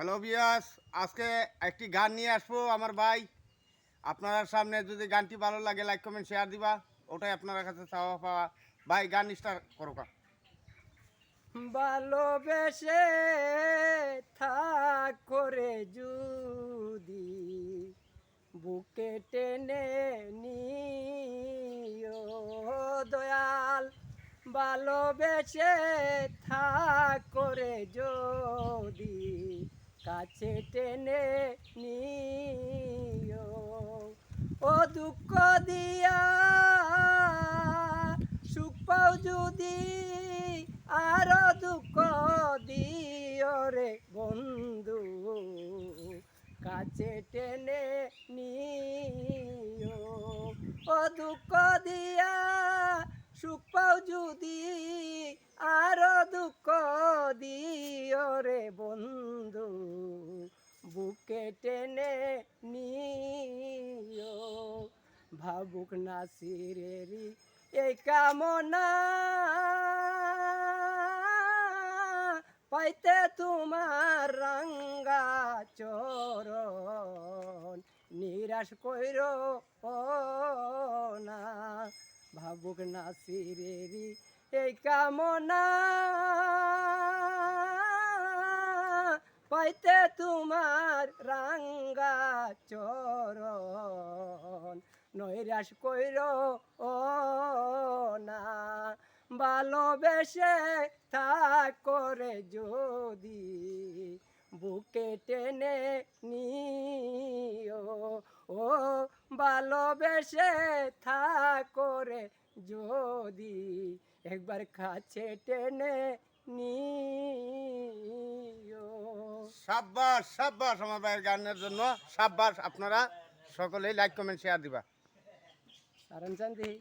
Hello বিয়াস, আজকে একটি গান নিয়ে আসবো আমার ভাই। আপনার সামনে যদি গানটি ভালো লাগে লাইক কমেন্ট শেয়ার দিবা, ওটাই আপনার কাছে চাওয়া পাওয়া। ভাই গান স্টার্ট করো কা। ভালোবেসে থাক করে যদি বুকে টেনে নিও দয়াল, ভালোবেসে থাক করে যদি কাছে টেনে নিও। ও দুঃখ দিয়া সুখ পাও যদি আরো দুঃখ দিও রে বন্ধু, কাছে টেনে নিও। ও দুঃখ দিয়া সুখ পাও যদি আরো দুঃখ দিও রে বন্ধু, বুকে টেনে নিও। ভাবুক নাসিরেরি এই কামনা পাইতে তোমার রাঙ্গা চরণ, নিরাশ কইর না। ভাবুক নাসিরেরি এই কামনা পাইতে তোমার রাঙ্গা চরণ, নৈরাশ কইর না। ভালোবেসে থাক করে যদি বুকে টেনে নিও। ও ভালোবেসে থাক করে যদি একবার কাছে টেনে নিও। সাব্বাস সাব্বাস আমার ভাইয়ের গানের জন্য সাব্বাস। আপনারা সকলেই লাইক কমেন্ট শেয়ার দিবা। সারান চান্দি।